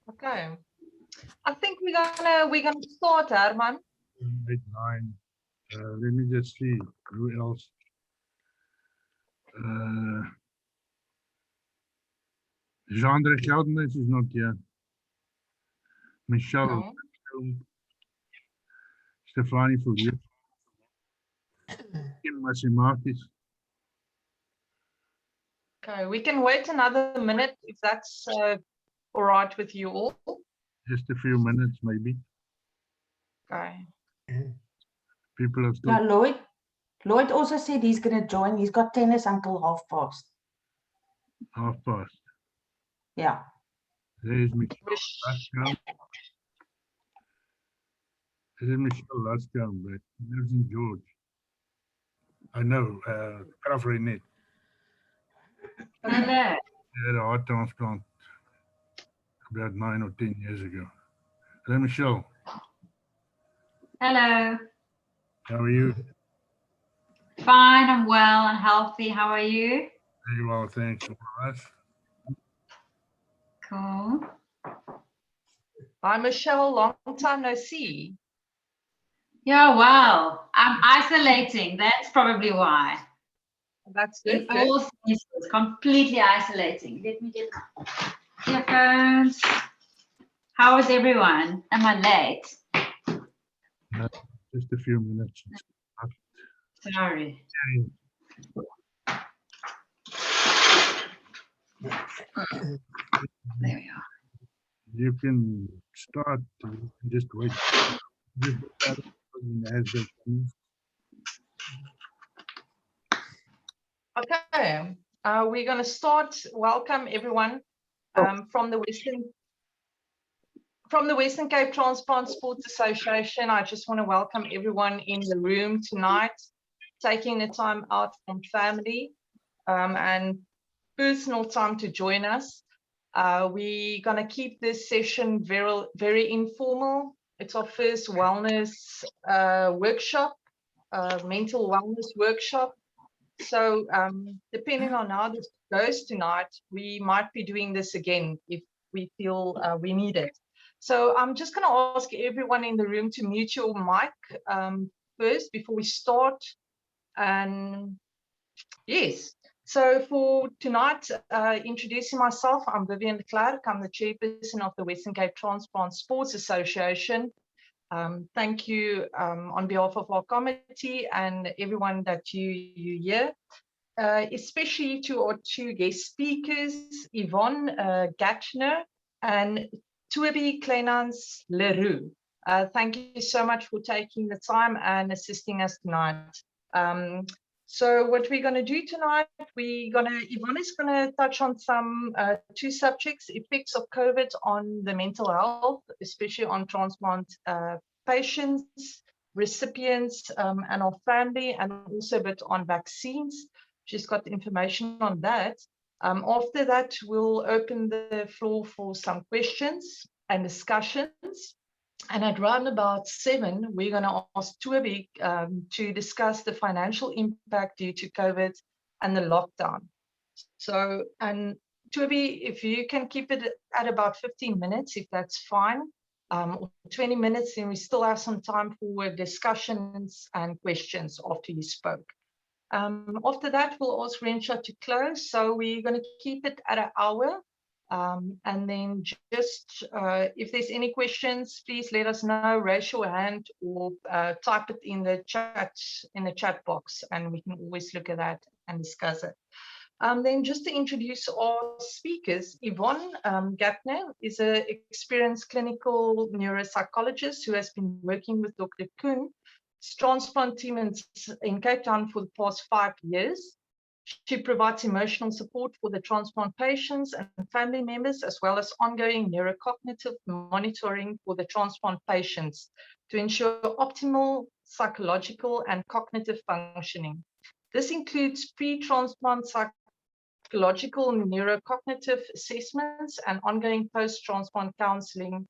Okay. I think we're gonna start, Herman. 8, 9. Let me just see who else. Jean-André Geldenhuis is not here. Michelle, No. Stefanie Foulier, Kim Massimakis. Okay, we can wait another minute if that's all right with you all. Just a few minutes, maybe. Okay. People have still. Yeah, Lloyd also said he's going to join. He's got tennis until past. Half past. Yeah. There's Michelle Lascombe. There's Michelle Lascombe, but lives in George. I know, Graf Renet. Hello. He had a heart transplant about 9 or 10 years ago. Hello, Michelle. Hello. How are you? Fine, I'm well and healthy. How are you? Very well, thanks. Cool. Hi, Michelle. Long time no see. Yeah, well, I'm isolating. That's probably why. That's In good. all senses, completely isolating. Let me get my earphones. How is everyone? Am I late? No, just a few minutes. Sorry. There we are. You can start, just wait. Just start as they come. Okay. We're going to start. Welcome everyone from the Western Cape Transplant Sports Association. I just want to welcome everyone in the room tonight, taking the time out from family and personal time to join us. We're going to keep this session very, very informal. It's our first wellness workshop, mental wellness workshop. So depending on how this goes tonight, we might be doing this again if we feel we need it. So I'm just going to ask everyone in the room to mute your mic first before we start. And yes, so for tonight, introducing myself, I'm Vivian de Klerk. I'm the chairperson of the Western Cape Transplant Sports Association. Thank you on behalf of our committee and everyone that you hear, especially to our two guest speakers, Yvonne Gatchner and Toby Kleinans Leroux. Thank you so much for taking the time and assisting us tonight. So what we're going to do tonight, Yvonne is going to touch on some two subjects: effects of COVID on the mental health, especially on transplant patients, recipients, and our family, and also a bit on vaccines. She's got information on that. After that, we'll open the floor for some questions and discussions. And at round about 7, we're going to ask Toby to discuss the financial impact due to COVID and the lockdown. So, and Toby, if you can keep it at about 15 minutes, if that's fine, or 20 minutes, then we still have some time for discussions and questions after you spoke. After that, we'll ask Rensha to close. So we're going to keep it at an hour. And then just if there's any questions, please let us know, raise your hand or type it in the chat box, and we can always look at that and discuss it. Then just to introduce our speakers, Yvonne Gatchner is an experienced clinical neuropsychologist who has been working with Dr. Kuhn's transplant team in Cape Town for the past 5 years. She provides emotional support for the transplant patients and family members, as well as ongoing neurocognitive monitoring for the transplant patients to ensure optimal psychological and cognitive functioning. This includes pre-transplant psychological neurocognitive assessments and ongoing post-transplant counseling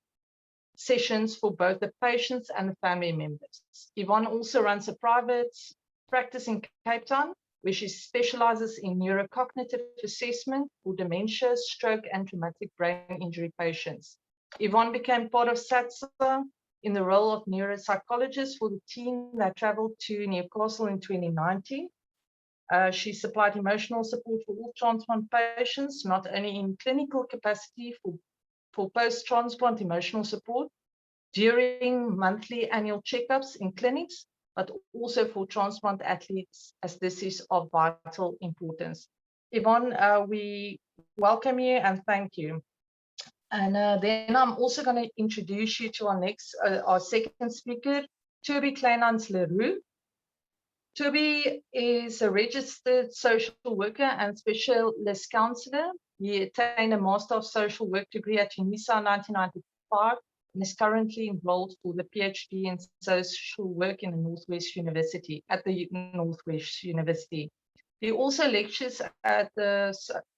sessions for both the patients and the family members. Yvonne also runs a private practice in Cape Town where she specializes in neurocognitive assessment for dementia, stroke, and traumatic brain injury patients. Yvonne became part of SATSA in the role of neuropsychologist for the team that traveled to Newcastle in 2019. She supplied emotional support for all transplant patients, not only in clinical capacity for post-transplant emotional support during monthly annual checkups in clinics, but also for transplant athletes, as this is of vital importance. Yvonne, we welcome you and thank you. And then I'm also going to introduce you to our second speaker, Toby Kleinhans Leroux. Toby is a registered social worker and specialist counselor. He attained a Master of Social Work degree at UNISA in 1995 and is currently enrolled for the PhD in Social Work in the Northwest University, at the Northwest University. He also lectures at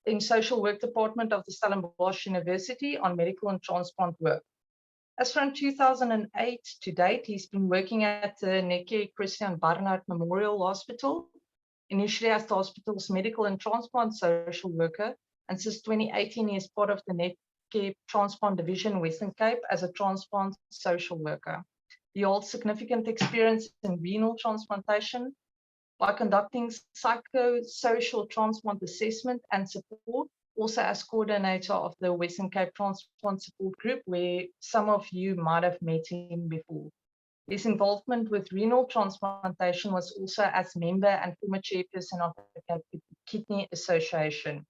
in Social Work Department of the Stellenbosch University on medical and transplant work. As from 2008 to date, he's been working at the Netcare Christian Barnard Memorial Hospital, initially as the hospital's medical and transplant social worker, and since 2018 he is part of the Netcare Transplant Division Western Cape as a transplant social worker. He holds significant experience in renal transplantation by conducting psychosocial transplant assessment and support, also as coordinator of the Western Cape Transplant Support Group, where some of you might have met him before. His involvement with renal transplantation was also as member and former chairperson of the Cape Kidney Association.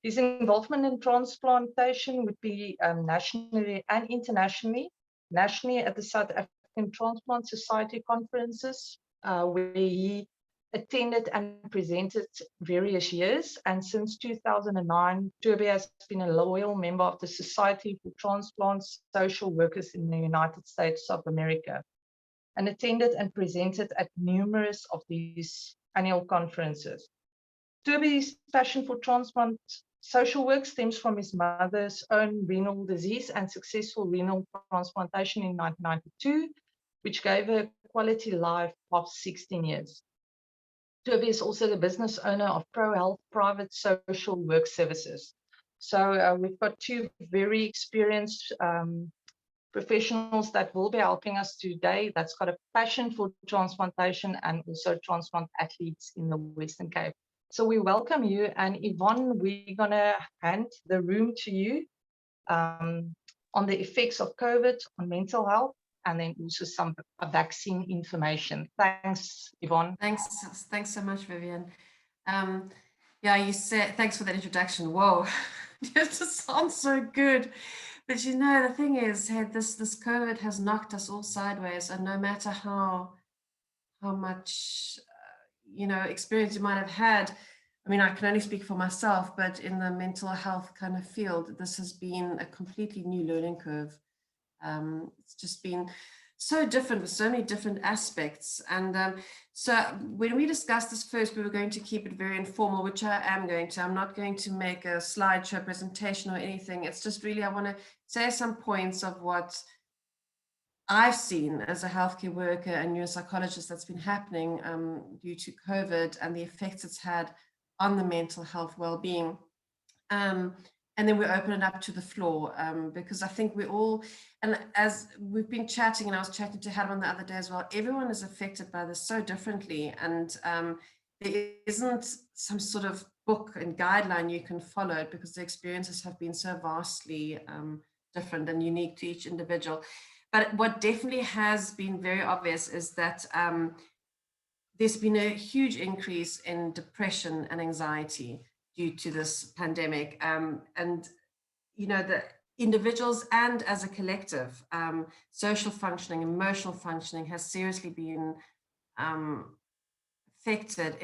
His involvement in transplantation would be nationally and internationally. Nationally at the South African Transplant Society conferences, where he attended and presented various years, and since 2009, Toby has been a loyal member of the Society for Transplant Social Workers in the United States of America, and attended and presented at numerous of these annual conferences. Toby's passion for transplant social work stems from his mother's own renal disease and successful renal transplantation in 1992, which gave her a quality life of 16 years. Toby is also the business owner of ProHealth Private Social Work Services. So we've got two very experienced professionals that will be helping us today that's got a passion for transplantation and also transplant athletes in the Western Cape. So we welcome you, and Yvonne, we're going to hand the room to you on the effects of COVID on mental health, and then also some vaccine information. Thanks, Yvonne. Thanks so much, Vivian. Yeah, you said, thanks for that introduction. Whoa, it just sounds so good. But you know, the thing is, this COVID has knocked us all sideways, and no matter how much experience you might have had, I mean, I can only speak for myself, but in the mental health kind of field, this has been a completely new learning curve. It's just been so different with so many different aspects. And so when we discussed this first, we were going to keep it very informal, which I am going to. I'm not going to make a slideshow presentation or anything. It's just really, I want to say some points of what I've seen as a healthcare worker and neuropsychologist that's been happening due to COVID and the effects it's had on the mental health well-being. And then we open it up to the floor because I think we all, and as we've been chatting, and I was chatting to Herman the other day as well, everyone is affected by this so differently. And there isn't some sort of book and guideline you can follow because the experiences have been so vastly different and unique to each individual. But what definitely has been very obvious is that there's been a huge increase in depression and anxiety due to this pandemic. And, you know, the individuals and as a collective, social functioning, emotional functioning has seriously been affected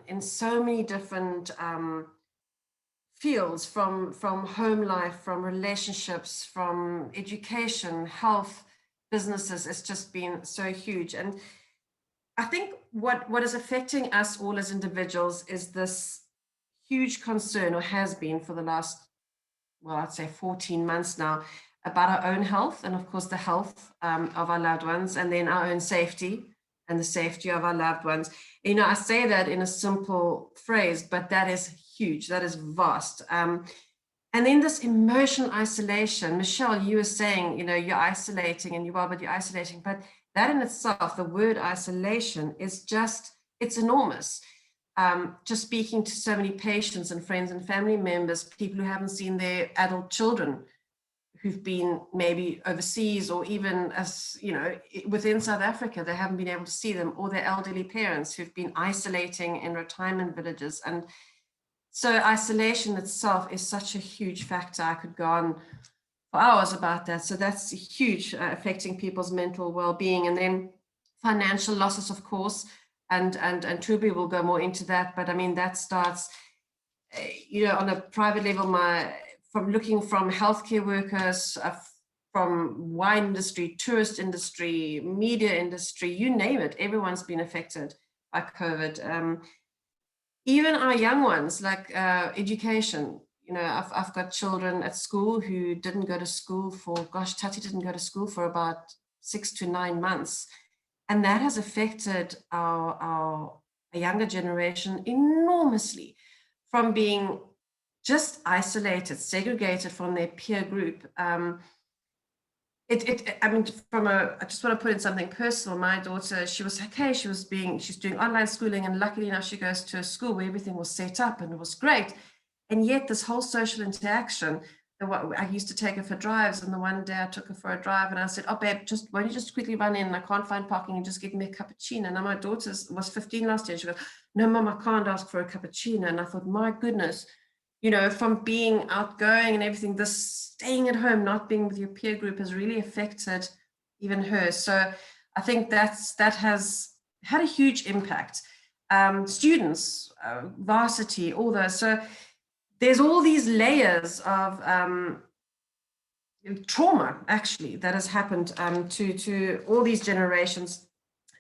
in so many different fields, from home life, from relationships, from education, health, businesses. It's just been so huge. And I think what is affecting us all as individuals is this huge concern, or has been for the last, well, I'd say 14 months now, about our own health and of course the health of our loved ones, and then our own safety and the safety of our loved ones. You know, I say that in a simple phrase, but that is huge, that is vast. And then this emotional isolation, Michelle, you were saying, you know, you're isolating and you are, but you're isolating, but that in itself, the word isolation is just, it's enormous. Just speaking to so many patients and friends and family members, people who haven't seen their adult children who've been maybe overseas, or even, as you know, within South Africa, they haven't been able to see them, or their elderly parents who've been isolating in retirement villages. And so isolation itself is such a huge factor. I could go on for hours about that. So that's huge, affecting people's mental well-being. And then financial losses, of course, and Truby will go more into that. But I mean, that starts, you know, on a private level, from looking from healthcare workers, from wine industry, tourist industry, media industry, you name it, everyone's been affected by COVID. Even our young ones, like education, you know, I've got children at school who didn't go to school for, gosh, Tati didn't go to school for about 6 to 9 months. And that has affected our younger generation enormously, from being just isolated, segregated from their peer group. I mean, I just want to put in something personal. My daughter, she was okay. She's doing online schooling, and luckily enough, she goes to a school where everything was set up and it was great. And yet this whole social interaction, I used to take her for drives, and the one day I took her for a drive and I said, oh babe, why don't you just quickly run in? I can't find parking, and just give me a cappuccino. Now my daughter was 15 last year. She goes, no mom, I can't ask for a cappuccino. And I thought, my goodness, you know, from being outgoing and everything, this staying at home, not being with your peer group has really affected even her. So I think that has had a huge impact. Students, varsity, all those. So there's all these layers of trauma, actually, that has happened to all these generations.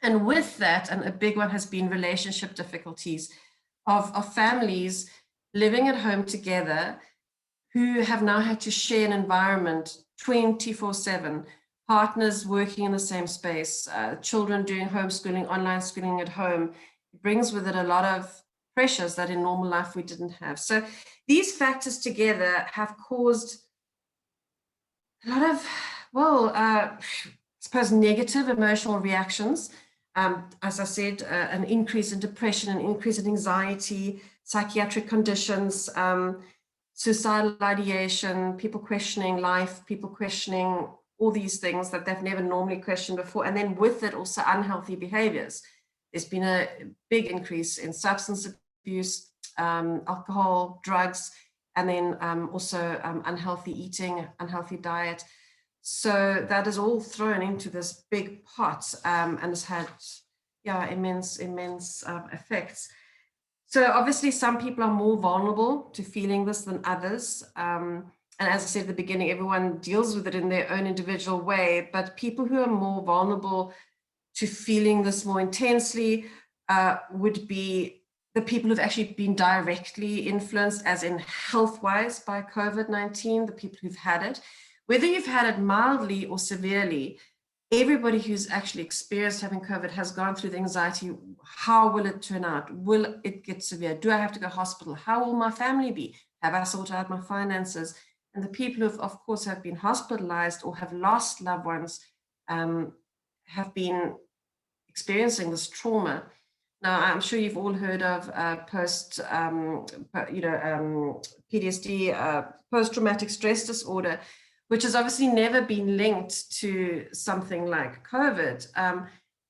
And with that, and a big one has been relationship difficulties of families living at home together who have now had to share an environment 24/7, partners working in the same space, children doing homeschooling, online schooling at home. It brings with it a lot of pressures that in normal life we didn't have. So these factors together have caused a lot of, well, I suppose negative emotional reactions. As I said, an increase in depression, an increase in anxiety, psychiatric conditions, suicidal ideation, people questioning life, people questioning all these things that they've never normally questioned before. And then with it also unhealthy behaviors. There's been a big increase in substance abuse, alcohol, drugs, and then also unhealthy eating, unhealthy diet. So that is all thrown into this big pot and has had, yeah, immense effects. So obviously some people are more vulnerable to feeling this than others. And as I said at the beginning, everyone deals with it in their own individual way, but people who are more vulnerable to feeling this more intensely would be the people who've actually been directly influenced, as in health-wise, by COVID-19, the people who've had it. Whether you've had it mildly or severely, everybody who's actually experienced having COVID has gone through the anxiety. How will it turn out? Will it get severe? Do I have to go to hospital? How will my family be? Have I sorted out my finances? And the people who, of course, have been hospitalized or have lost loved ones have been experiencing this trauma. Now, I'm sure you've all heard of PTSD, post-traumatic stress disorder, which has obviously never been linked to something like COVID. And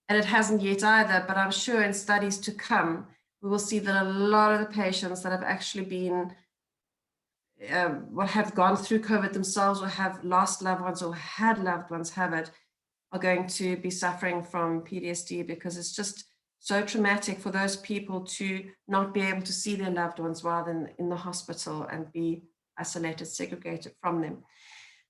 it hasn't yet either, but I'm sure in studies to come, we will see that a lot of the patients that have actually been, have gone through COVID themselves, or have lost loved ones or had loved ones have it, are going to be suffering from PTSD, because it's just so traumatic for those people to not be able to see their loved ones while in the hospital and be isolated, segregated from them.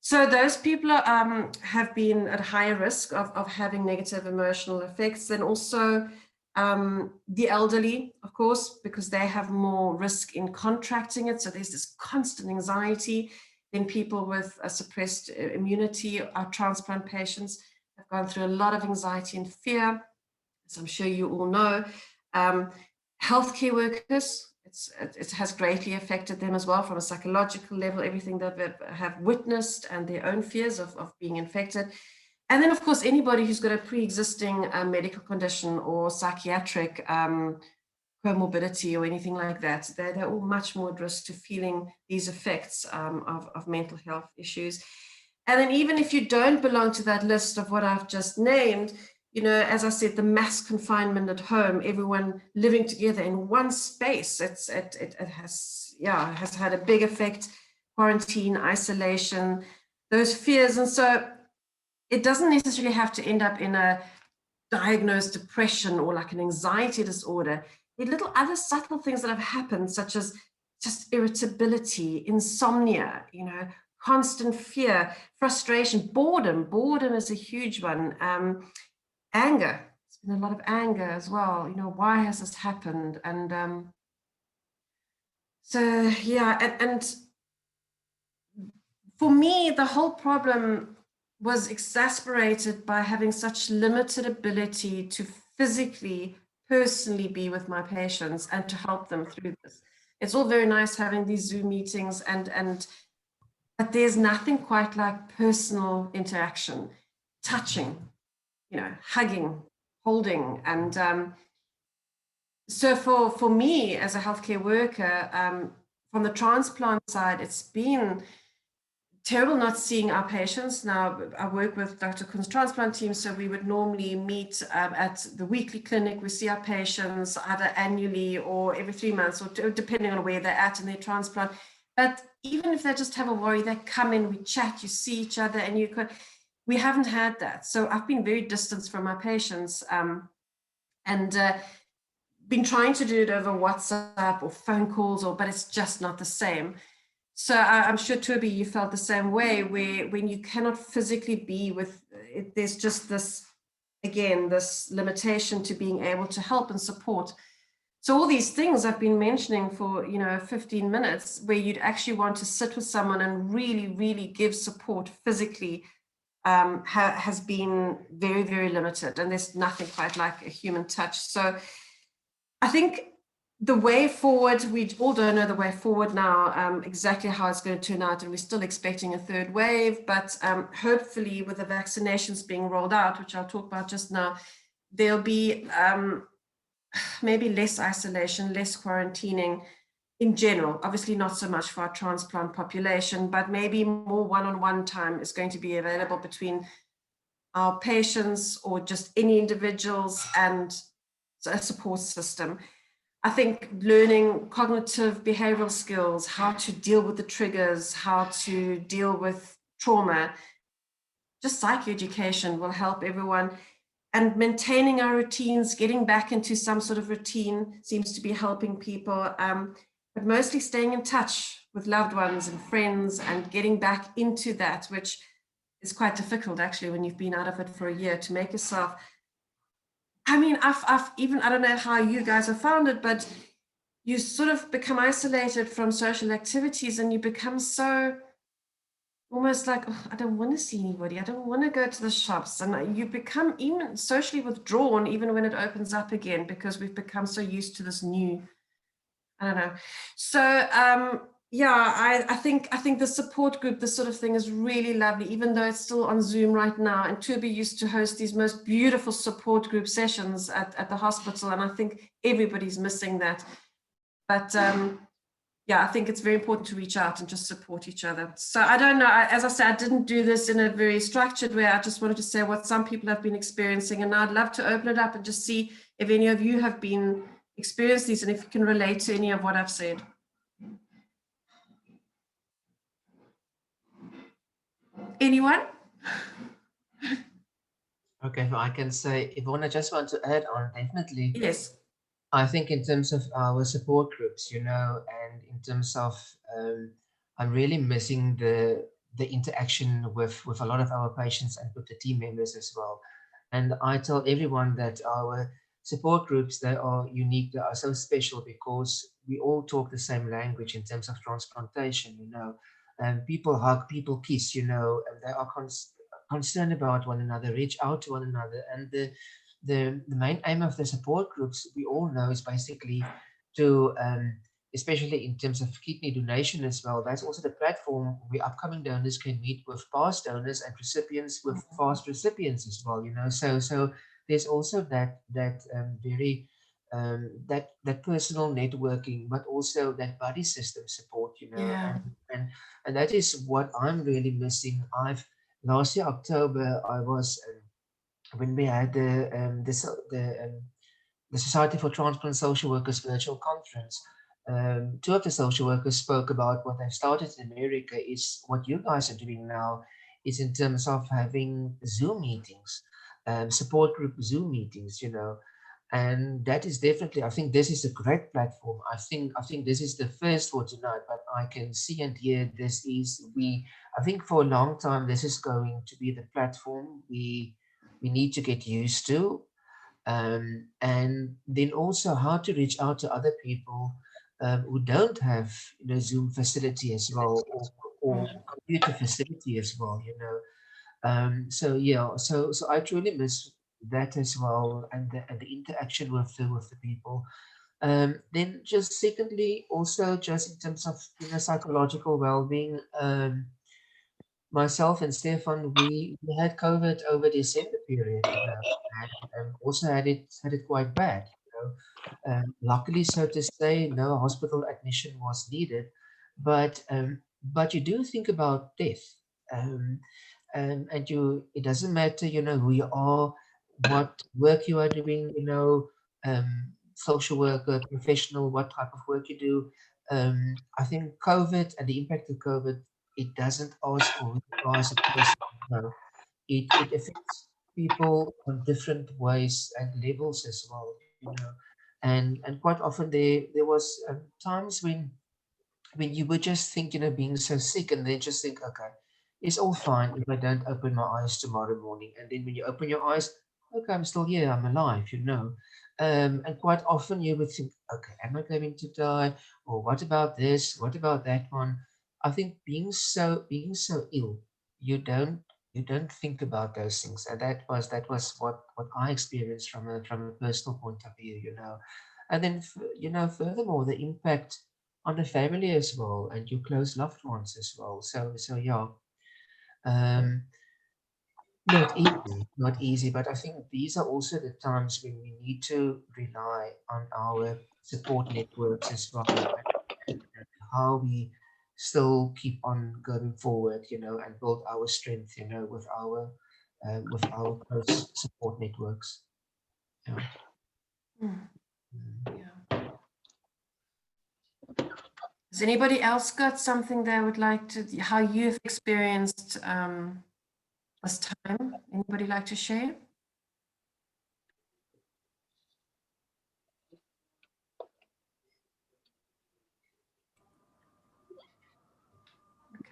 So those people have been at higher risk of having negative emotional effects. Then also the elderly, of course, because they have more risk in contracting it. So there's this constant anxiety. Then people with a suppressed immunity, our transplant patients have gone through a lot of anxiety and fear. as I'm sure you all know. Healthcare workers, it has greatly affected them as well from a psychological level, everything that they have witnessed and their own fears of being infected. And then, of course, anybody who's got a pre-existing medical condition or psychiatric comorbidity or anything like that, they're all much more at risk to feeling these effects of mental health issues. And then even if you don't belong to that list of what I've just named, you know, as I said, the mass confinement at home, everyone living together in one space, it has had a big effect, quarantine, isolation, those fears. And so it doesn't necessarily have to end up in a diagnosed depression or like an anxiety disorder. There are little other subtle things that have happened, such as just irritability, insomnia, you know, constant fear, frustration, boredom. Boredom is a huge one. Anger. There's been a lot of anger as well. You know, why has this happened? And so, yeah, and for me, the whole problem was exasperated by having such limited ability to physically, personally be with my patients and to help them through this. It's all very nice having these Zoom meetings but there's nothing quite like personal interaction, touching, you know, hugging, holding. And so for me as a healthcare worker, from the transplant side, it's been terrible not seeing our patients. Now, I work with Dr. Kuhn's transplant team, so we would normally meet at the weekly clinic. We see our patients either annually or every 3 months, or depending on where they're at in their transplant. But even if they just have a worry, they come in, we chat, you see each other, and we haven't had that. So I've been very distant from my patients and been trying to do it over WhatsApp or phone calls, but it's just not the same. So I'm sure, Toby, you felt the same way, where when you cannot physically be with it, there's just this, again, this limitation to being able to help and support. So all these things I've been mentioning for, 15 minutes, where you'd actually want to sit with someone and really, really give support physically, has been very, very limited. And there's nothing quite like a human touch. So I think the way forward, we all don't know the way forward now, exactly how it's going to turn out, and we're still expecting a third wave, but hopefully with the vaccinations being rolled out, which I'll talk about just now, there'll be maybe less isolation, less quarantining in general. Obviously not so much for our transplant population, but maybe more one-on-one time is going to be available between our patients or just any individuals and a support system. I think learning cognitive behavioral skills, how to deal with the triggers, how to deal with trauma, just psychoeducation will help everyone. And maintaining our routines, getting back into some sort of routine seems to be helping people, but mostly staying in touch with loved ones and friends and getting back into that, which is quite difficult actually when you've been out of it for a year, to make yourself. I mean, I've even, I don't know how you guys have found it, but you sort of become isolated from social activities and you become so almost like, oh, I don't want to see anybody. I don't want to go to the shops. And you become even socially withdrawn, even when it opens up again, because we've become so used to this new, I don't know. So, yeah, I think the support group, this sort of thing is really lovely, even though it's still on Zoom right now. And Toby used to host these most beautiful support group sessions at the hospital. And I think everybody's missing that. But yeah, I think it's very important to reach out and just support each other. So I don't know, as I said, I didn't do this in a very structured way. I just wanted to say what some people have been experiencing. And I'd love to open it up and just see if any of you have been experienced these and if you can relate to any of what I've said. Anyone? Okay, so I can say, if I just want to add on, definitely. Yes. I think in terms of our support groups, and in terms of, I'm really missing the interaction with a lot of our patients and with the team members as well. And I tell everyone that our support groups, they are unique, they are so special because we all talk the same language in terms of transplantation, and people hug, people kiss, and they are concerned about one another, reach out to one another. And the main aim of the support groups, we all know, is basically to, especially in terms of kidney donation as well, that's also the platform where upcoming donors can meet with past donors and recipients with past recipients as well, you know. So there's also that very that personal networking, but also that buddy system support, you know. Yeah. And that is what I'm really missing. Last year October, I was when we had the Society for Transplant Social Workers virtual conference. Two of the social workers spoke about what they've started in America is what you guys are doing now is in terms of having Zoom meetings, support group Zoom meetings, you know. And that is definitely, I think this is a great platform. I think this is the first for tonight, but I can see and hear I think for a long time, this is going to be the platform we need to get used to. And then also how to reach out to other people who don't have, you know, Zoom facility as well, or computer facility as well, you know. So yeah, so I truly miss that as well, and the interaction with the people. Then just secondly, also just in terms of, you know, psychological well-being, myself and Stefan, we had COVID over December period, you know, and also had it quite bad, you know. Luckily, so to say, no hospital admission was needed, but you do think about death, and it doesn't matter, you know, who you are, what work you are doing, you know, social worker, professional, what type of work you do. I think COVID and the impact of COVID, it doesn't ask or requires a person. No, it affects people on different ways and levels as well, you know. And quite often there was times when you would just think, you know, being so sick, and then just think, okay, it's all fine if I don't open my eyes tomorrow morning. And then when you open your eyes, okay, I'm still here, I'm alive, you know. And quite often you would think, okay, am I going to die? Or what about this? What about that one? I think being so ill, you don't think about those things. And that was what I experienced from a personal point of view, you know. And then, you know, furthermore, the impact on the family as well, and your close loved ones as well. So yeah, not easy, but I think these are also the times when we need to rely on our support networks as well, and how we still keep on going forward, you know, and build our strength, you know, with our close support networks. Yeah. Mm. Mm. Yeah. Has anybody else got something they would like to, how you've experienced this time? Anybody like to share?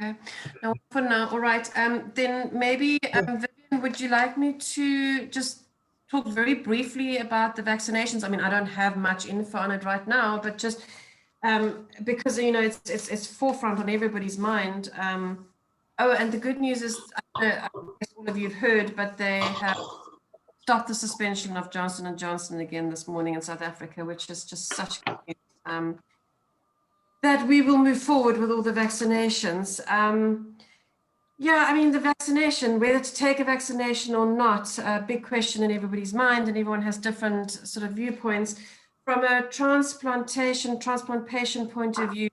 Okay, now for now, all right. Then maybe, Vivian, would you like me to just talk very briefly about the vaccinations? I mean, I don't have much info on it right now, but just because, you know, it's forefront on everybody's mind. Oh, and the good news is, I guess all of you have heard, but they have stopped the suspension of Johnson & Johnson again this morning in South Africa, which is just such good news. That we will move forward with all the vaccinations. Yeah, I mean, the vaccination, whether to take a vaccination or not, a big question in everybody's mind, and everyone has different sort of viewpoints. From a transplantation point of view,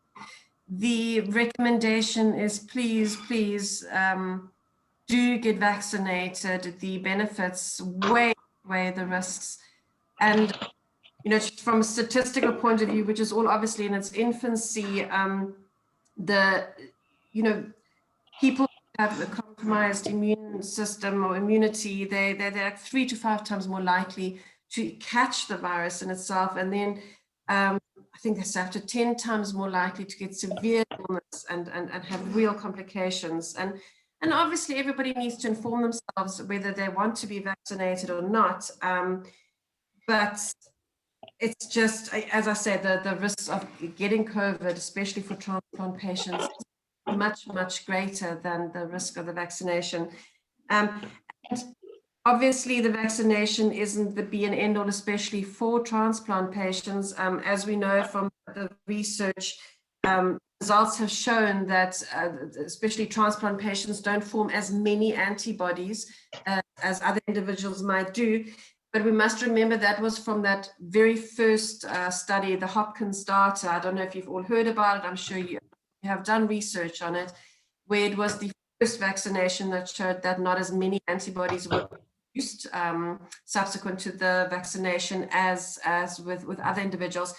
the recommendation is please do get vaccinated. The benefits way the risks. And you know, from a statistical point of view, which is all obviously in its infancy, you know, people who have a compromised immune system or immunity, they're like 3 to 5 times more likely to catch the virus in itself. And then I think they're up to 10 times more likely to get severe illness and have real complications. And obviously everybody needs to inform themselves whether they want to be vaccinated or not. But it's just, as I said, the risks of getting COVID, especially for transplant patients, is much greater than the risk of the vaccination. And Obviously, the vaccination isn't the be and end all, especially for transplant patients. As we know from the research, results have shown that especially transplant patients don't form as many antibodies as other individuals might do. But we must remember that was from that very first study, the Hopkins data. I don't know if you've all heard about it. I'm sure you have done research on it, where it was the first vaccination that showed that not as many antibodies were produced subsequent to the vaccination as with other individuals.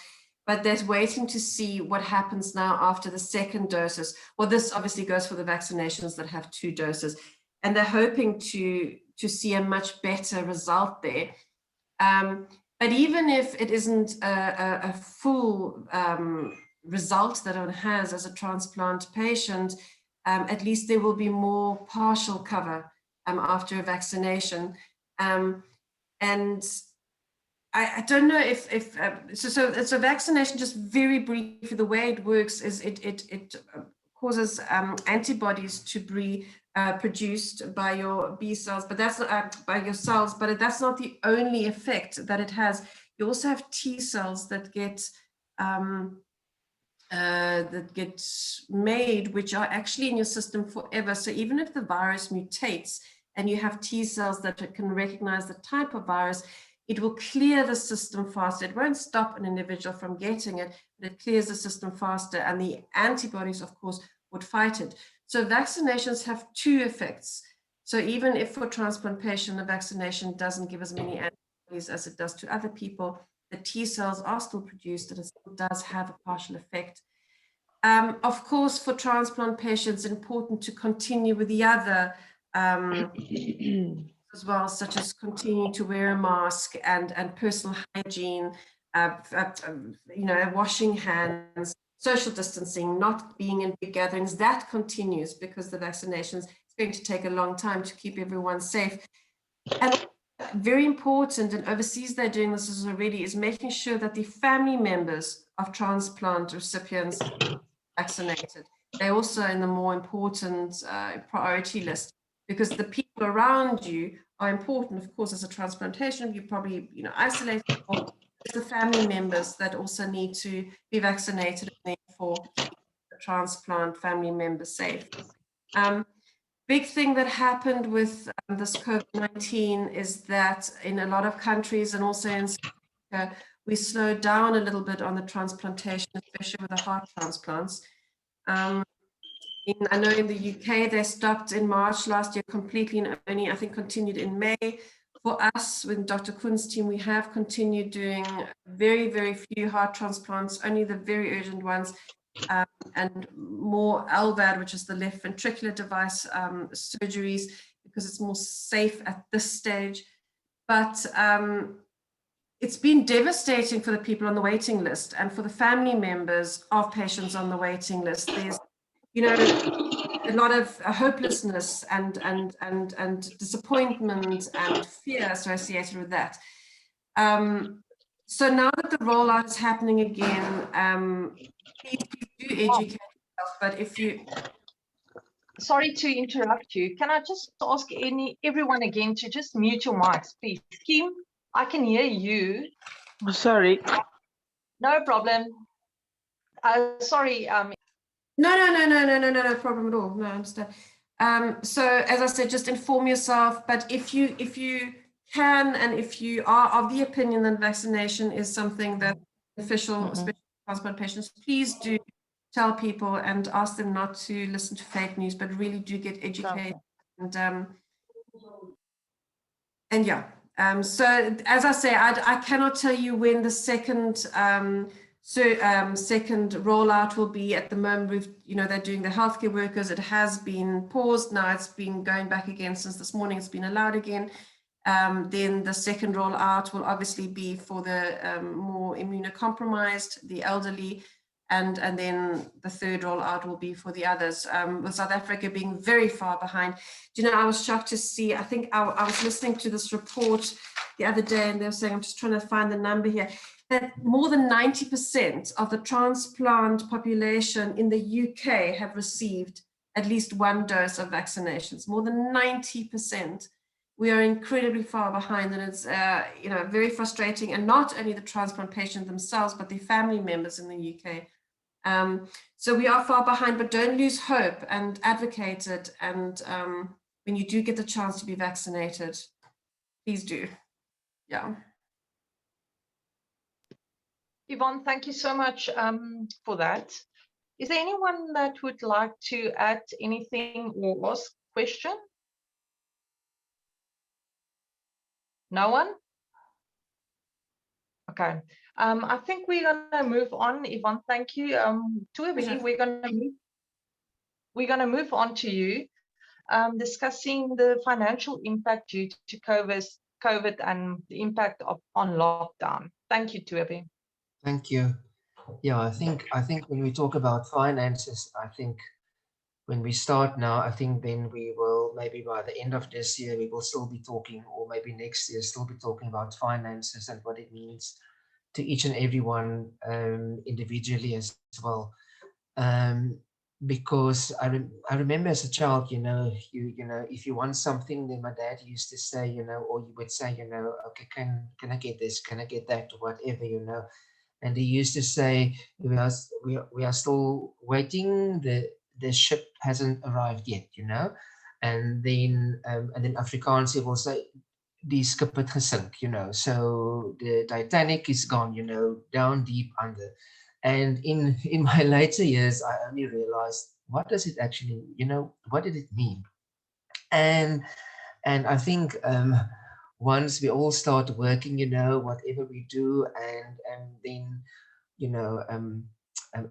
But they're waiting to see what happens now after the second doses. Well, this obviously goes for the vaccinations that have 2 doses. And they're hoping to see a much better result there. But even if it isn't a full result that one has as a transplant patient, at least there will be more partial cover after a vaccination. And I don't know if so vaccination, just very briefly, the way it works is it causes antibodies to be produced by your B cells, but that's by your cells, but that's not the only effect that it has. You also have T cells that get made, which are actually in your system forever. So even if the virus mutates and you have T cells that can recognize the type of virus, it will clear the system faster. It won't stop an individual from getting it, but it clears the system faster, and the antibodies, of course, would fight it. So vaccinations have 2 effects. So even if for transplantation, the vaccination doesn't give as many antibodies as it does to other people, the T cells are still produced and it still does have a partial effect. Of course, for transplant patients, it's important to continue with the other as well, such as continuing to wear a mask and personal hygiene, washing hands, social distancing, not being in big gatherings. That continues because the vaccinations, it's going to take a long time to keep everyone safe. And very important, and overseas they're doing this already, is making sure that the family members of transplant recipients are vaccinated. They're also in the more important priority list, because the people around you are important. Of course, as a transplantation, you probably isolated, or the family members that also need to be vaccinated, and therefore keep the transplant family members safe. Big thing that happened with this COVID-19 is that in a lot of countries, and also in South Africa, we slowed down a little bit on the transplantation, especially with the heart transplants. I know in the UK, they stopped in March last year completely, and only, I think, continued in May. For us, with Dr. Kuhn's team, we have continued doing very, very few heart transplants, only the very urgent ones, and more LVAD, which is the left ventricular device surgeries, because it's more safe at this stage. But it's been devastating for the people on the waiting list and for the family members of patients on the waiting list. There's a lot of hopelessness and disappointment and fear associated with that. So now that the rollout is happening again, please do educate yourself. But if you... Sorry to interrupt you. Can I just ask everyone again to just mute your mics, please? Kim, I can hear you. Sorry. No problem. Sorry. No problem at all. No, I understand. So as I said, just inform yourself. But if you can, and if you are of the opinion that vaccination is something that's beneficial, especially transplant patients, please do tell people and ask them not to listen to fake news, but really do get educated. And yeah. So as I say, I cannot tell you when the second second rollout will be. At the moment, they're doing the healthcare workers. It has been paused. Now it's been going back again since this morning. It's been allowed again. Then the second rollout will obviously be for the more immunocompromised, the elderly, and then the third rollout will be for the others, with South Africa being very far behind. I was shocked to see, I think I was listening to this report the other day, and they were saying, I'm just trying to find the number here, that more than 90% of the transplant population in the UK have received at least one dose of vaccinations, more than 90%. we are incredibly far behind, and it's you know, very frustrating, and not only the transplant patient themselves, but their family members in the UK. So we are far behind, but don't lose hope, and advocate it. And when you do get the chance to be vaccinated, please do. Yeah. Yvonne, thank you so much for that. Is there anyone that would like to add anything or ask a question? No one? Okay. I think we're gonna move on. Yvonne, thank you. Toby, Pleasure. we're gonna move on to you, discussing the financial impact due to COVID and the impact on lockdown. Thank you, Toby. Thank you. Yeah, I think when we talk about finances, I think when we start now, I think then we will, maybe by the end of this year, we will still be talking, or maybe next year, still be talking about finances and what it means to each and every one individually as well. Because I remember as a child, you know, if you want something, then my dad used to say, you know, or you would say, you know, okay, can I get this? Can I get that? Or whatever, you know. And he used to say, we are still waiting. The ship hasn't arrived yet, you know. And then Afrikaans he will say, die skip het gesink, you know. So the Titanic is gone, you know, down deep under. And in my later years, I only realized, what does it actually, you know, what did it mean? And I think once we all start working, you know, whatever we do, and then, you know,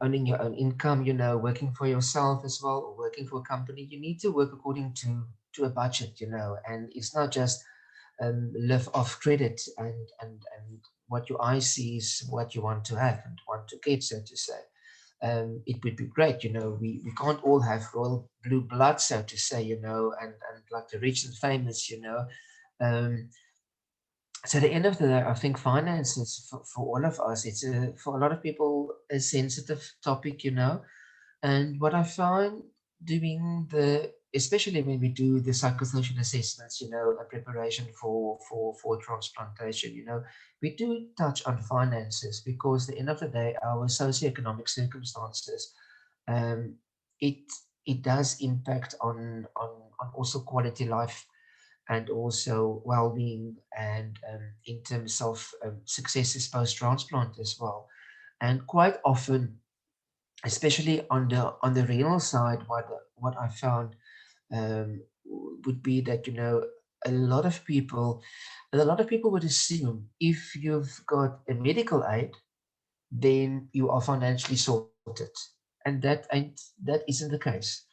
earning your own income, you know, working for yourself as well, or working for a company, you need to work according to a budget, you know, and it's not just live off credit and what your eye sees, what you want to have and want to get, so to say. It would be great, you know, we can't all have royal blue blood, so to say, you know, and like the rich and famous, you know. So at the end of the day, I think finances for all of us, it's for a lot of people a sensitive topic, you know. And what I find doing especially when we do the psychosocial assessments, you know, a preparation for transplantation, you know, we do touch on finances, because at the end of the day, our socioeconomic circumstances, it does impact on also quality life, and also well-being, and in terms of successes post-transplant as well. And quite often, especially on the renal side, what I found would be that, you know, a lot of people would assume if you've got a medical aid, then you are financially sorted, and that isn't the case.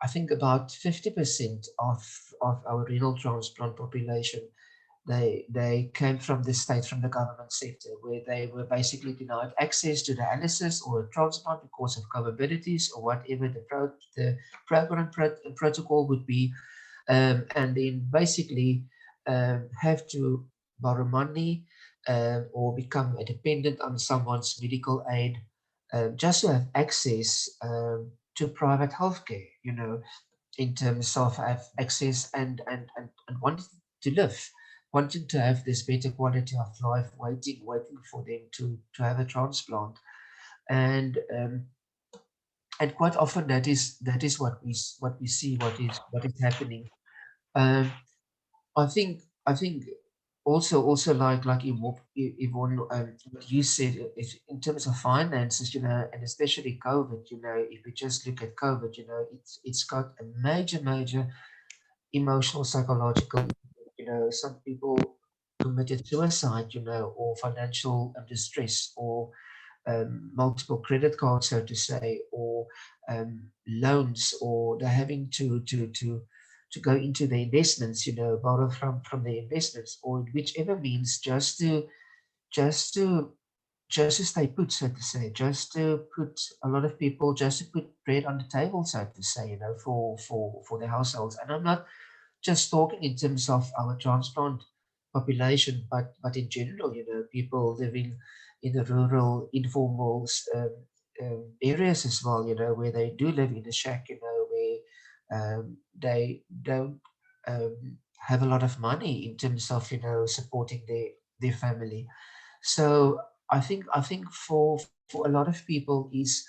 I think about 50% of our renal transplant population, they came from the state, from the government sector, where they were basically denied access to dialysis or a transplant because of comorbidities or whatever the program protocol would be, and then basically have to borrow money or become a dependent on someone's medical aid, just to have access to private healthcare, you know, in terms of have access and wanting to live, wanting to have this better quality of life, waiting for them to have a transplant. And quite often that is what we see, what is happening. I think also like Yvonne, what you said, is in terms of finances, you know, and especially COVID, you know, if we just look at COVID, you know, it's got a major emotional, psychological, you know, some people committed suicide, you know, or financial distress, or multiple credit cards, so to say, or loans, or they're having to go into the investments, you know, borrow from the investments, or whichever means, just to stay put, so to say, just to put a lot of people, just to put bread on the table, so to say, you know, for the households. And I'm not just talking in terms of our transplant population, but in general, you know, people living in the rural, informal areas as well, you know, where they do live in a shack, you know, where they don't have a lot of money in terms of, you know, supporting their family. So I think for a lot of people is,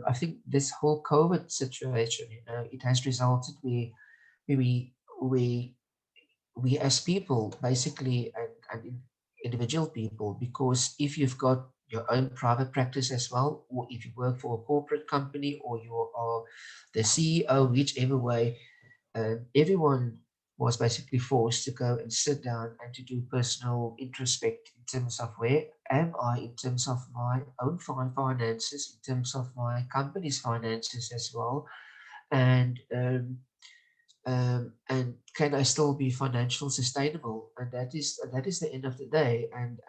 I think this whole COVID situation, you know, it has resulted we we we as people basically, and individual people, because if you've got your own private practice as well, or if you work for a corporate company, or you are the CEO, whichever way, everyone was basically forced to go and sit down and to do personal introspect in terms of where am I in terms of my own finances, in terms of my company's finances as well, and can I still be financial sustainable? And that is the end of the day. And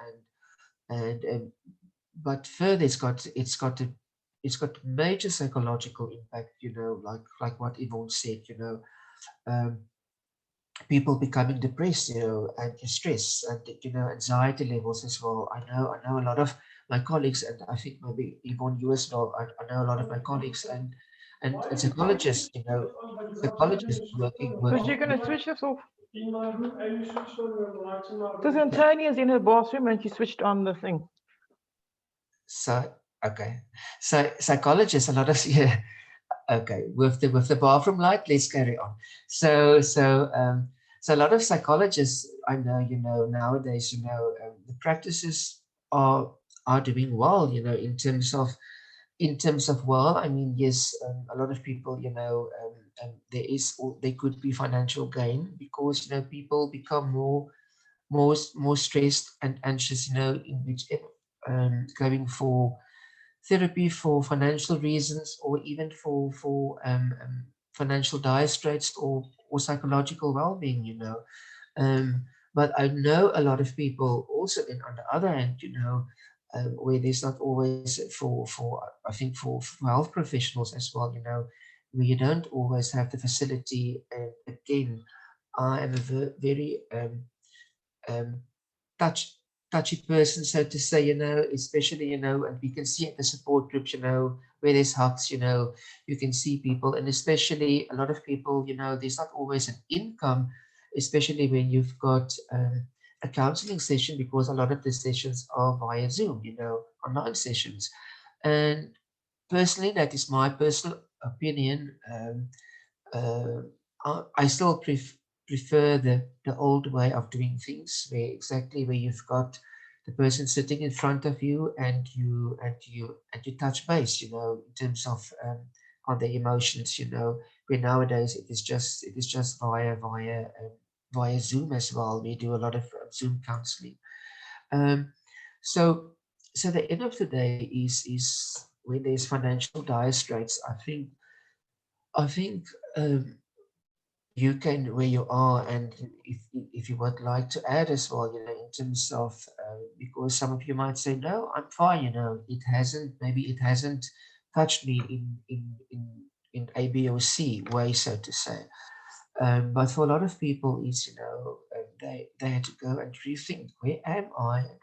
but further, it's got major psychological impact. You know, like what Yvonne said. You know, people becoming depressed. You know, and stress, and you know, anxiety levels as well. I know a lot of my colleagues, and I think maybe Yvonne, you as well. I know a lot of my colleagues and psychologists. You know, psychologists Because working you're going to switch this off. Because Antonia's in her bathroom and she switched on the thing. So okay, so psychologists, a lot of yeah, okay, with the bathroom light, let's carry on. So a lot of psychologists, I know, you know, nowadays, you know, the practices are doing well, you know, in terms of, well, I mean, yes, a lot of people, you know, there could be financial gain, because, you know, people become more stressed and anxious, you know, in whichever going for therapy for financial reasons, or even for financial dire straits, or psychological well-being, you know. But I know a lot of people also, then on the other hand, you know, where there's not always for I think for health professionals as well, you know, where you don't always have the facility. And again, I am a very um, touchy person, so to say, you know, especially, you know, and we can see at the support groups, you know, where there's hugs, you know, you can see people, and especially a lot of people, you know, there's not always an income, especially when you've got a counseling session, because a lot of the sessions are via Zoom, you know, online sessions. And personally, that is my personal opinion. Uh, I still prefer the old way of doing things, where you've got the person sitting in front of you, and you touch base, you know, in terms of on their emotions, you know. Where nowadays it is just via Zoom as well. We do a lot of Zoom counseling. Um, so the end of the day is when there's financial dire straits, I think you can, where you are, and if you would like to add as well, you know, in terms of because some of you might say, no, I'm fine, you know, maybe it hasn't touched me in A, B, or C way, so to say. But for a lot of people, is, you know, they had to go and rethink, where am I, and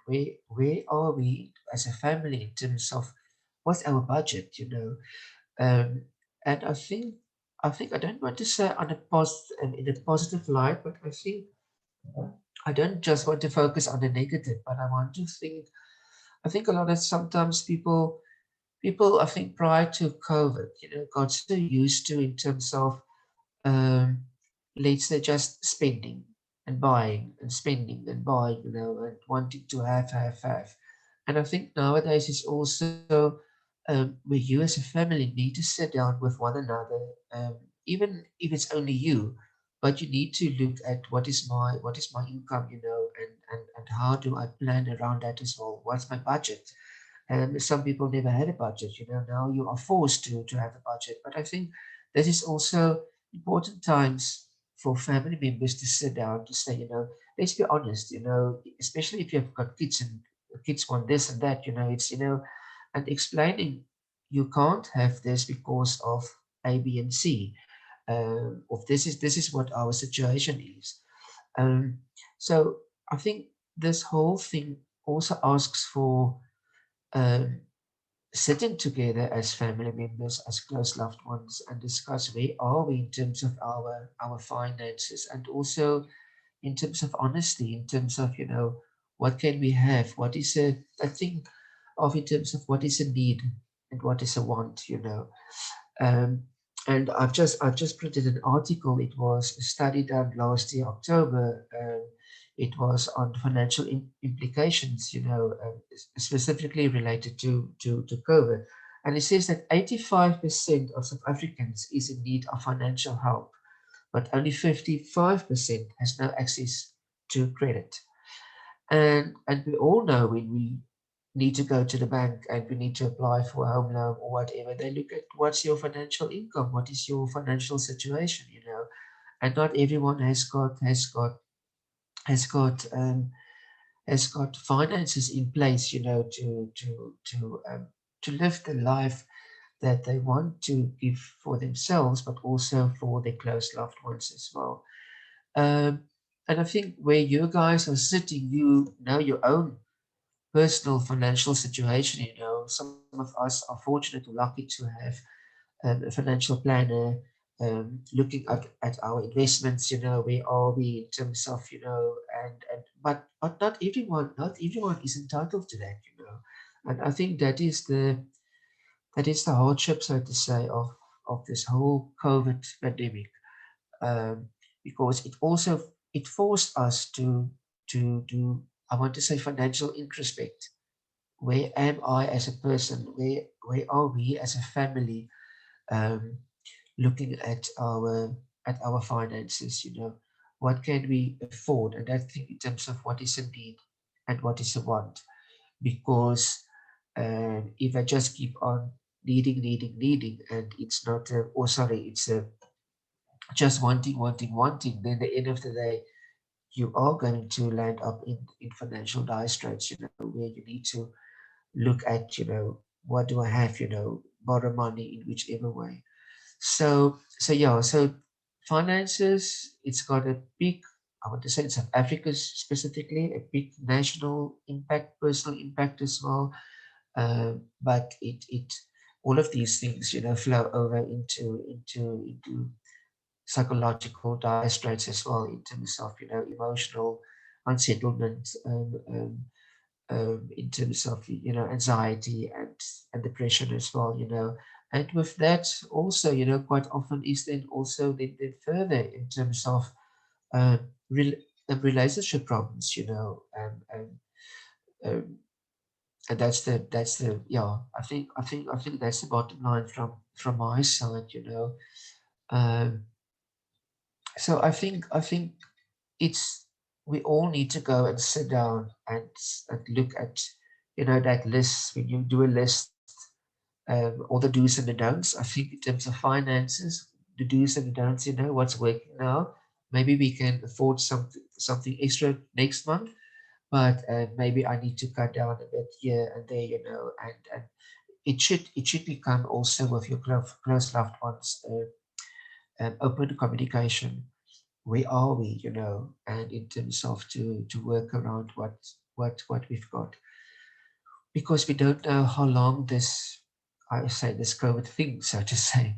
where are we as a family in terms of what's our budget, you know. And I think I don't want to say in a positive light, but I think I don't just want to focus on the negative, but I want to think. I think a lot of sometimes people I think prior to COVID, you know, got so used to in terms of let's say just spending and buying and spending and buying, you know, and wanting to have. And I think nowadays it's also where you as a family need to sit down with one another, even if it's only you, but you need to look at what is my income, you know, and how do I plan around that as well? What's my budget? And some people never had a budget, you know. Now you are forced to have a budget. But I think this is also important times for family members to sit down to say, you know, let's be honest, you know, especially if you've got kids and kids want this and that, you know, it's, you know, and explaining you can't have this because of A, B, and C. Of this is what our situation is. So I think this whole thing also asks for um, sitting together as family members, as close loved ones, and discuss where are we in terms of our finances, and also in terms of honesty, in terms of, you know, what can we have, what is a thing of, in terms of what is a need and what is a want, you know. And I've just printed an article. It was a study done last year, October. It was on financial implications, you know, specifically related to COVID. And it says that 85% of South Africans is in need of financial help, but only 55% has no access to credit. And we all know when we need to go to the bank and we need to apply for a home loan or whatever, they look at what's your financial income, what is your financial situation, you know. And not everyone has got finances in place, you know, to live the life that they want to give for themselves, but also for their close loved ones as well. And I think where you guys are sitting, you know your own personal financial situation. You know, some of us are fortunate or lucky to have a financial planner, looking at our investments. You know, where are we in terms of, you know, but not everyone is entitled to that. You know, and I think that is the hardship, so to say, of this whole COVID pandemic, because it forced us to do, I want to say, financial introspect. Where am I as a person? Where are we as a family? Looking at our finances, you know, what can we afford? And I think in terms of what is a need and what is a want, because if I just keep on needing, and it's not it's just wanting, then at the end of the day, you are going to land up in financial dire straits, you know, where you need to look at, you know, what do I have, you know, borrow money in whichever way. So finances, it's got a big, I want to say in South Africa specifically, a big national impact, personal impact as well. But it all of these things, you know, flow over into psychological dire straits as well, in terms of, you know, emotional unsettlement, in terms of, you know, anxiety and depression as well, you know. And with that also, you know, quite often is then also then further in terms of uh, real, relationship problems, you know, um, and that's the yeah. I think that's the bottom line from my side, you know. Um, so I think it's, we all need to go and sit down and look at, you know, that list. When you do a list, all the do's and the don'ts, I think in terms of finances, the do's and the don'ts, you know, what's working now. Maybe we can afford something extra next month, but maybe I need to cut down a bit here and there, you know. And it should become also with your close loved ones, open communication. Where are we, you know, and in terms of to work around what we've got, because we don't know how long this, I say, this COVID thing, so to say,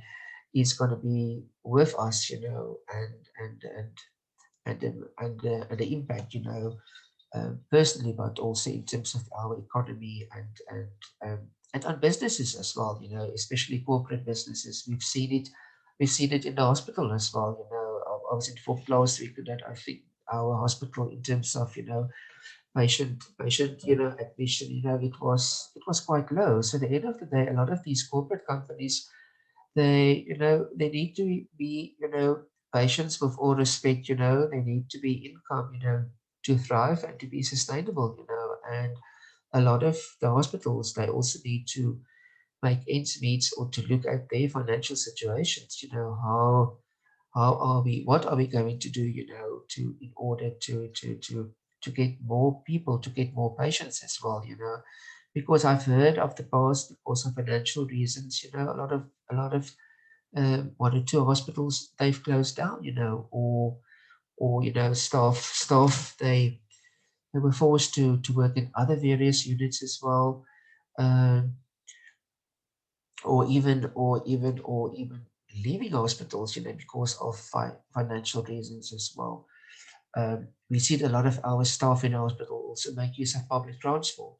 is going to be with us, you know. And the impact, you know, personally, but also in terms of our economy and on businesses as well, you know, especially corporate businesses. We've seen it in the hospital as well, you know. I was informed last week that I think our hospital, in terms of, you know, patient, you know, admission, you know, it was quite low. So at the end of the day, a lot of these corporate companies, they, you know, they need to be, you know, patients with all respect, you know. They need to be income, you know, to thrive and to be sustainable, you know. And a lot of the hospitals, they also need to make ends meet or to look at their financial situations, you know. What are we going to do, you know, to in order to get more people, to get more patients as well, you know. Because I've heard of the past, because of financial reasons, you know, a lot of one or two hospitals, they've closed down, you know, or you know, staff, they were forced to work in other various units as well. Um, or even leaving hospitals, because of financial reasons as well. We see a lot of our staff in hospital also make use of public transport.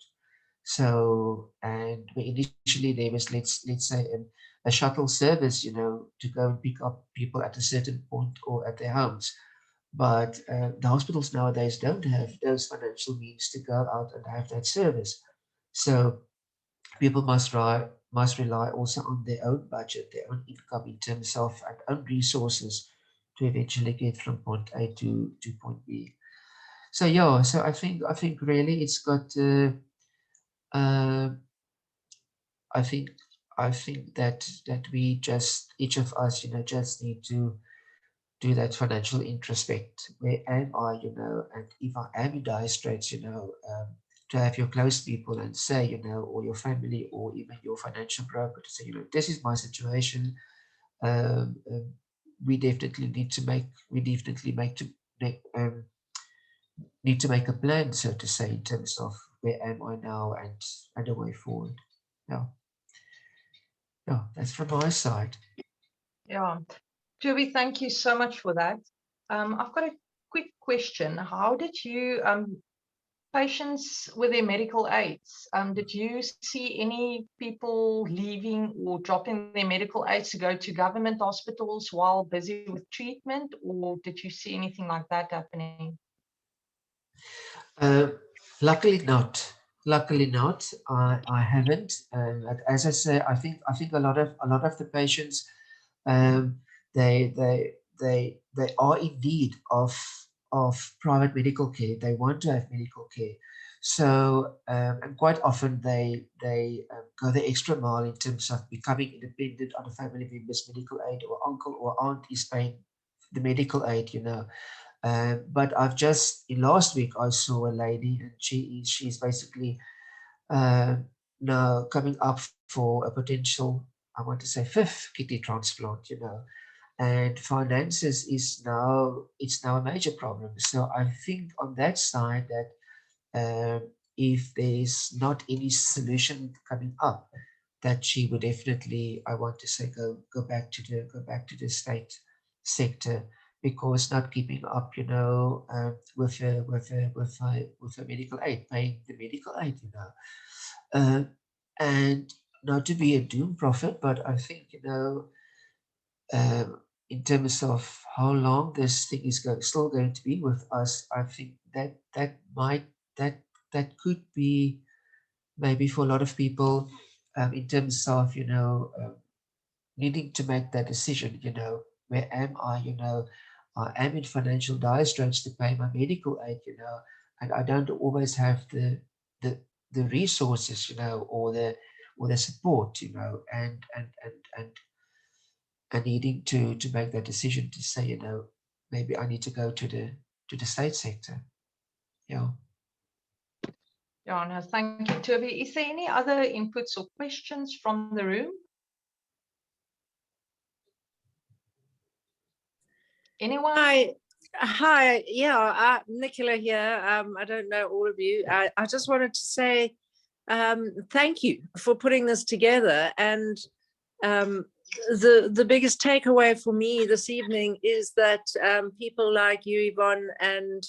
So, and initially there was, let's say, a shuttle service, to go and pick up people at a certain point or at their homes. But the hospitals nowadays don't have those financial means to go out and have that service. So people must rely also on their own budget, their own income in terms of and own resources to eventually get from point A to point B. So yeah, so I think really it's got. I think that we just, each of us, just need to do that financial introspect. Where am I, and if I am in dire straits, to have your close people and say, or your family or even your financial broker to say, this is my situation. We definitely need to make a plan, so to say, in terms of where am I now and a way forward. Yeah. Yeah, that's from my side. Yeah. Toby, thank you so much for that. I've got a quick question. How did you, patients with their medical aids, did you see any people leaving or dropping their medical aids to go to government hospitals while busy with treatment, or did you see anything like that happening? Luckily not. Luckily not. I haven't. As I say, I think a lot of the patients, they are in need of private medical care. They want to have medical care. So and quite often they go the extra mile in terms of becoming independent on a family member's medical aid, or uncle or aunt is paying the medical aid, but I've just, last week I saw a lady, and she's basically now coming up for a potential, I want to say, 5th kidney transplant, and finances it's now a major problem. So I think on that side that if there's not any solution coming up, that she would definitely, I want to say, go back to the state sector, because not keeping up, with a medical aid, paying the medical aid, and not to be a doom prophet, but I think, in terms of how long this thing is still going to be with us, I think that could be maybe for a lot of people, in terms of, needing to make that decision, where am I, I am in financial dire straits to pay my medical aid, and I don't always have the resources, or the support, and needing to make that decision to say, maybe I need to go to the state sector. Yeah. Yeah, no, thank you, Toby. Is there any other inputs or questions from the room? Anyone? Hi. Yeah, Nicola here. I don't know all of you. I just wanted to say thank you for putting this together. And the biggest takeaway for me this evening is that people like you, Yvonne, and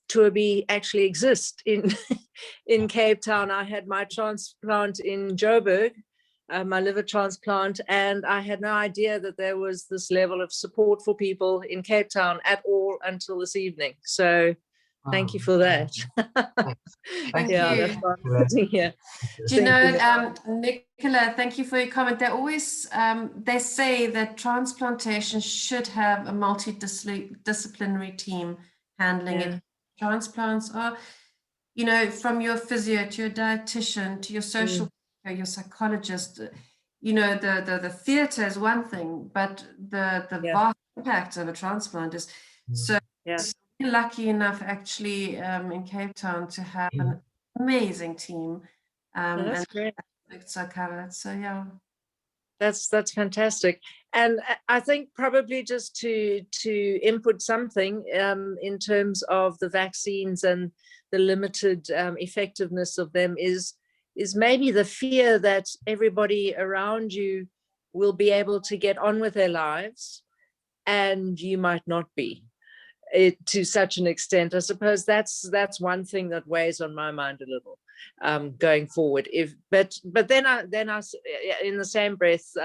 Toby actually exist in Cape Town. I had my transplant in Joburg, my liver transplant, and I had no idea that there was this level of support for people in Cape Town at all until this evening. So thank you for that. Thank yeah, you. that's why I'm sitting here. Do you know, Nicola, thank you for your comment. They always, they say that transplantation should have a multidisciplinary team handling it. Transplants are, from your physio to your dietitian to your social worker, your psychologist, the theatre is one thing, but the vast impact of a transplant is so. We're lucky enough actually in Cape Town to have an amazing team. That's great. It's covered. So yeah. That's fantastic. And I think probably just to input something in terms of the vaccines and the limited effectiveness of them is, is maybe the fear that everybody around you will be able to get on with their lives and you might not be, to such an extent. I suppose that's one thing that weighs on my mind a little, going forward. But then I in the same breath,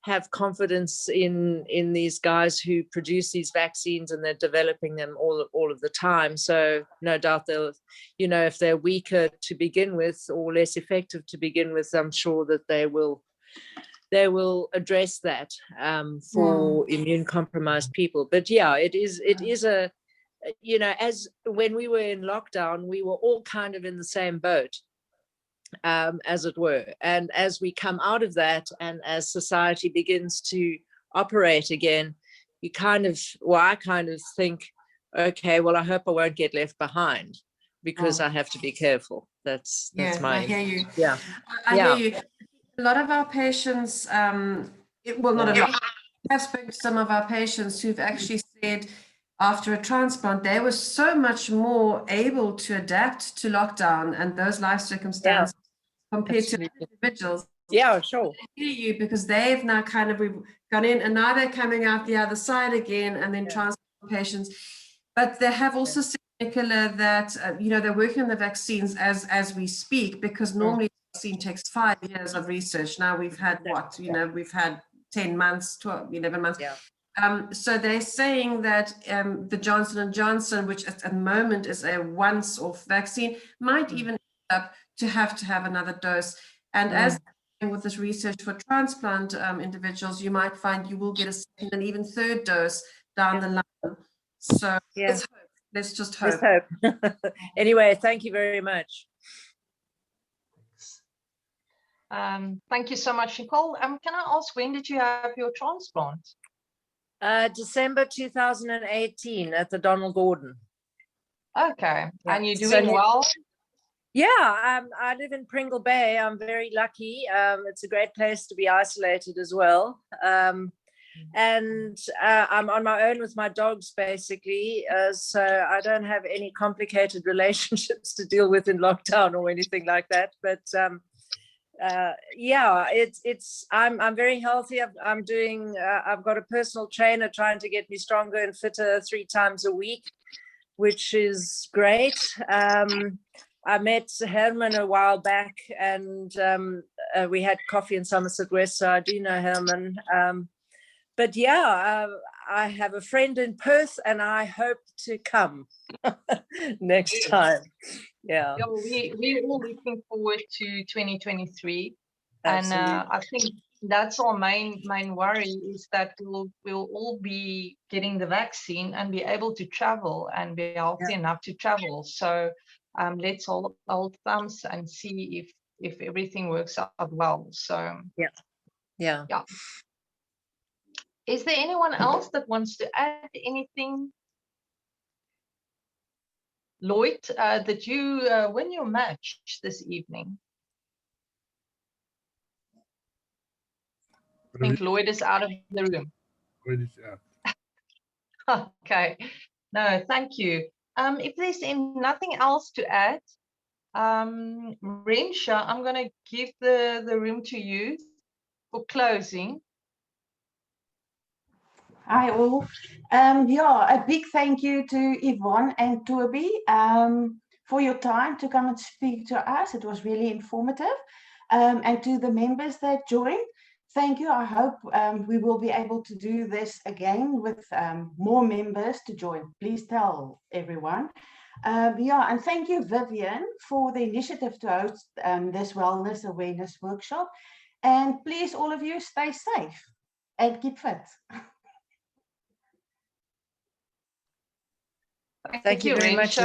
have confidence in these guys who produce these vaccines, and they're developing them all of the time. So no doubt they'll, if they're weaker to begin with or less effective to begin with, I'm sure that they will address that for immune compromised people. But yeah, it is a, as when we were in lockdown, we were all kind of in the same boat, as it were. And as we come out of that, and as society begins to operate again, I kind of think, okay, well, I hope I won't get left behind, because I have to be careful. That's my. I hear you. Yeah. I hear you. A lot of our patients, not a lot, I've spoken to some of our patients who've actually said after a transplant, they were so much more able to adapt to lockdown and those life circumstances compared to individuals. Yeah, sure. I hear you, because they've now kind of, we've gone in and now they're coming out the other side again, and then transplant patients. But they have also said, Nicola, that, they're working on the vaccines as we speak, because normally vaccine takes 5 years of research. Now we've had we've had 10 months, 12, 11 months. Yeah. So they're saying that the Johnson & Johnson, which at the moment is a once-off vaccine, might even end up to have another dose. And as with this research for transplant individuals, you might find you will get a second and even third dose down the line. So let's hope. Let's just hope. Let's hope. Anyway, thank you very much. Thank you so much, Nicole. Can I ask, when did you have your transplant? December 2018 at the Donald Gordon. Okay, Yeah. and you're doing well? Yeah, I live in Pringle Bay. I'm very lucky. It's a great place to be isolated as well. And I'm on my own with my dogs, basically. So I don't have any complicated relationships to deal with in lockdown or anything like that. But yeah, I'm very healthy. I'm doing, I've got a personal trainer trying to get me stronger and fitter 3 times a week, which is great. I met Herman a while back, and we had coffee in Somerset West, so I do know Herman. But yeah, I have a friend in Perth, and I hope to come next time. Yeah. We're all looking forward to 2023. Absolutely. And I think that's our main worry, is that we'll all be getting the vaccine and be able to travel and be healthy enough to travel. So let's hold thumbs and see if everything works out well. So yeah. Is there anyone else that wants to add anything? Lloyd, did you win your match this evening? I think Lloyd is out of the room. Lloyd is out. Okay. No, thank you. If there's nothing else to add, Rensha, I'm going to give the room to you for closing. Hi all. A big thank you to Yvonne and Toby for your time to come and speak to us. It was really informative. And to the members that joined, thank you. I hope we will be able to do this again with more members to join. Please tell everyone. And thank you, Vivian, for the initiative to host this wellness awareness workshop. And please, all of you, stay safe and keep fit. Thank you very much.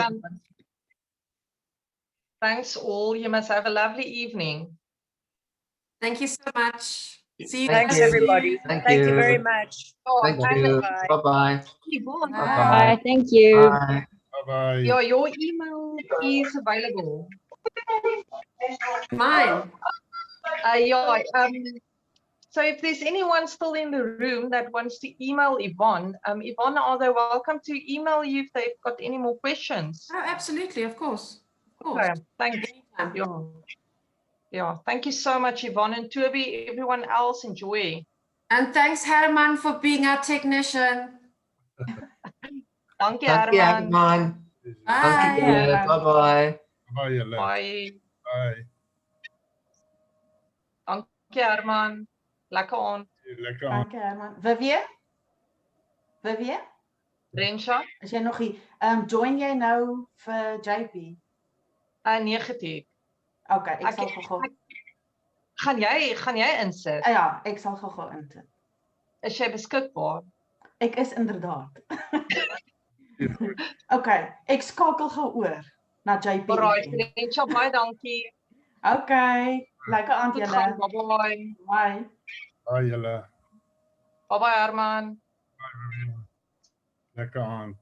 Thanks all. You must have a lovely evening. Thank you so much. See you. Thanks, everybody. Thank you very much. Thank you. Bye-bye. Yvonne, Bye-bye. Thank you. Bye. Bye-bye. your email is available. Mine. So if there's anyone still in the room that wants to email Yvonne, Yvonne, are they welcome to email you if they've got any more questions? Oh, absolutely, of course. Of course. Okay, thank you. Anytime. Yeah, thank you so much, Yvonne and Toby. Everyone else, enjoy. And thanks, Herman, for being our technician. Dankie, Dankie Herman. Herman. Bye. Dankie julle. Herman. Bye-bye. Bye julle. Bye. Bye. Dankie, Herman. Lekker aand. Lekker aan. Dankie Herman. Vivian? Vivian? Rensha, Is jy nog hier? Join jy nou vir JP? negatief. Okay, ek Ek- sal gou-gou. Gaan jy insit? Ja, ek sal gou-gou insit. Is jy beskikbaar? Ek is inderdaad. Okay, ek skakel gou oor na JP. Alright, Rensha, baie dankie. Okay, lekker aand Goed julle. gaan, bye-bye. Bye. Bye julle. Bye-bye, Herman. Lekker aan.